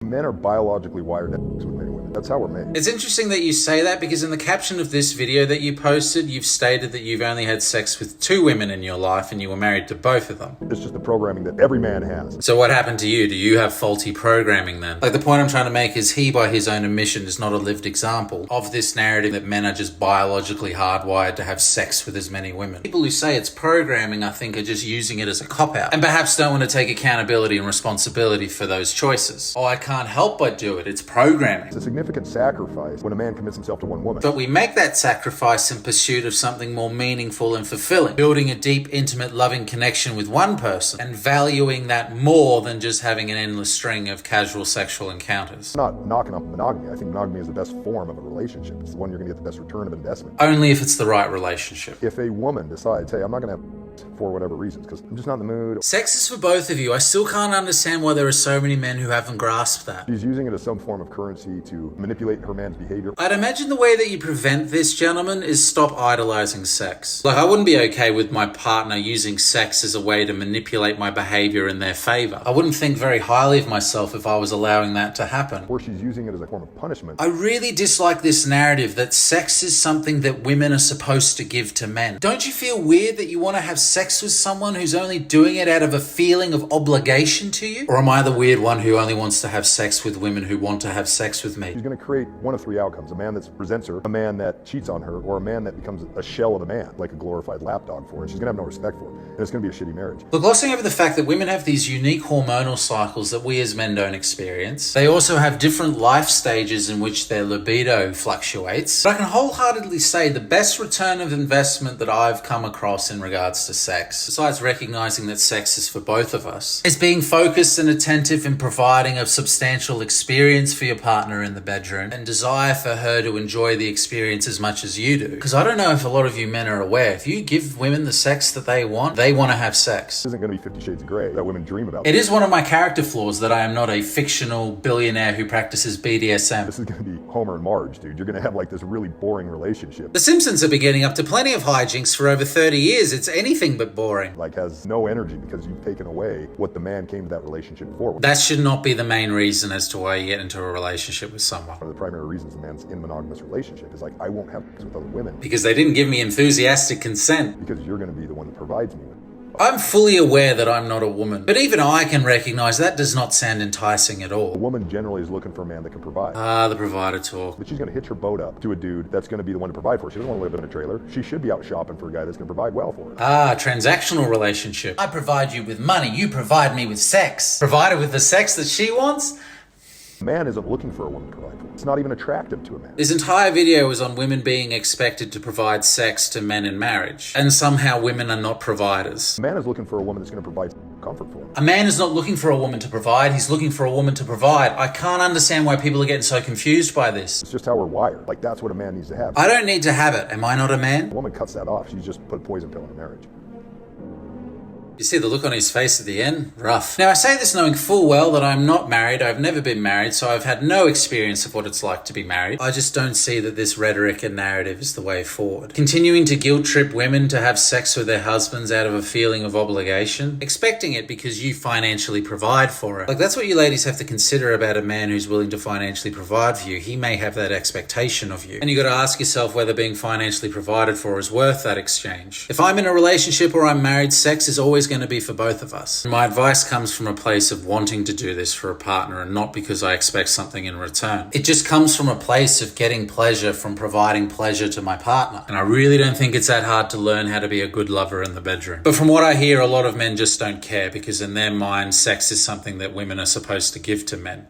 Men are biologically wired to with men and women. That's how we're made. It's interesting that you say that, because in the caption of this video that you posted, you've stated that you've only had sex with 2 women in your life and you were married to both of them. It's just the programming that every man has. So what happened to you? Do you have faulty programming then? Like, the point I'm trying to make is he, by his own admission, is not a lived example of this narrative that men are just biologically hardwired to have sex with as many women. People who say it's programming, I think, are just using it as a cop-out and perhaps don't want to take accountability and responsibility for those choices. Oh, I can't help but do it. It's programming. It's a significant sacrifice when a man commits himself to one woman. But we make that sacrifice in pursuit of something more meaningful and fulfilling, building a deep, intimate, loving connection with one person and valuing that more than just having an endless string of casual sexual encounters. I'm not knocking up monogamy. I think monogamy is the best form of a relationship. It's the one you're going to get the best return of investment. Only if it's the right relationship. If a woman decides, hey, I'm not going to have for whatever reasons, because I'm just not in the mood. Sex is for both of you. I still can't understand why there are so many men who haven't grasped that. She's using it as some form of currency to manipulate her man's behavior. I'd imagine the way that you prevent this, gentlemen, is stop idolizing sex. Like, I wouldn't be okay with my partner using sex as a way to manipulate my behavior in their favor. I wouldn't think very highly of myself if I was allowing that to happen. Or she's using it as a form of punishment. I really dislike this narrative that sex is something that women are supposed to give to men. Don't you feel weird that you want to have sex with someone who's only doing it out of a feeling of obligation to you? Or am I the weird one who only wants to have sex with women who want to have sex with me? She's going to create one of 3 outcomes: a man that resents her, a man that cheats on her, or a man that becomes a shell of a man, like a glorified lapdog for her. She's going to have no respect for him, and it's going to be a shitty marriage. But glossing over the fact that women have these unique hormonal cycles that we as men don't experience, they also have different life stages in which their libido fluctuates. But I can wholeheartedly say the best return of investment that I've come across in regards to sex, besides recognizing that sex is for both of us, is being focused and attentive in providing a substantial experience for your partner in the bedroom and desire for her to enjoy the experience as much as you do. Because I don't know if a lot of you men are aware, if you give women the sex that they want to have sex. This isn't going to be 50 Shades of Grey that women dream about. It is one of my character flaws that I am not a fictional billionaire who practices BDSM. This is going to be Homer and Marge, dude. You're going to have like this really boring relationship. The Simpsons have been getting up to plenty of hijinks for over 30 years. It's anything but boring. Like, has no energy because you've taken away what the man came to that relationship for. That should not be the main reason as to why you get into a relationship with someone. One of the primary reasons a man's in a monogamous relationship is like, I won't have sex with other women. Because they didn't give me enthusiastic consent. Because you're going to be the one that provides me with. I'm fully aware that I'm not a woman, but even I can recognize that does not sound enticing at all. A woman generally is looking for a man that can provide. Ah, the provider talk. But she's going to hitch her boat up to a dude that's going to be the one to provide for her. She doesn't want to live in a trailer. She should be out shopping for a guy that's going to provide well for her. Ah, transactional relationship. I provide you with money, you provide me with sex. Provide her with the sex that she wants? A man isn't looking for a woman to provide for him. It's not even attractive to a man. This entire video is on women being expected to provide sex to men in marriage, and somehow women are not providers. A man is looking for a woman that's going to provide comfort for him. A man is not looking for a woman to provide, he's looking for a woman to provide. I can't understand why people are getting so confused by this. It's just how we're wired. Like, that's what a man needs to have. I don't need to have it. Am I not a man? A woman cuts that off. She's just put a poison pill in a marriage. You see the look on his face at the end? Rough. Now, I say this knowing full well that I'm not married. I've never been married, so I've had no experience of what it's like to be married. I just don't see that this rhetoric and narrative is the way forward. Continuing to guilt trip women to have sex with their husbands out of a feeling of obligation, expecting it because you financially provide for it. Like, that's what you ladies have to consider about a man who's willing to financially provide for you. He may have that expectation of you. And you got to ask yourself whether being financially provided for is worth that exchange. If I'm in a relationship or I'm married, sex is always going to be for both of us. My advice comes from a place of wanting to do this for a partner and not because I expect something in return. It just comes from a place of getting pleasure from providing pleasure to my partner. And I really don't think it's that hard to learn how to be a good lover in the bedroom. But from what I hear, a lot of men just don't care because in their mind, sex is something that women are supposed to give to men.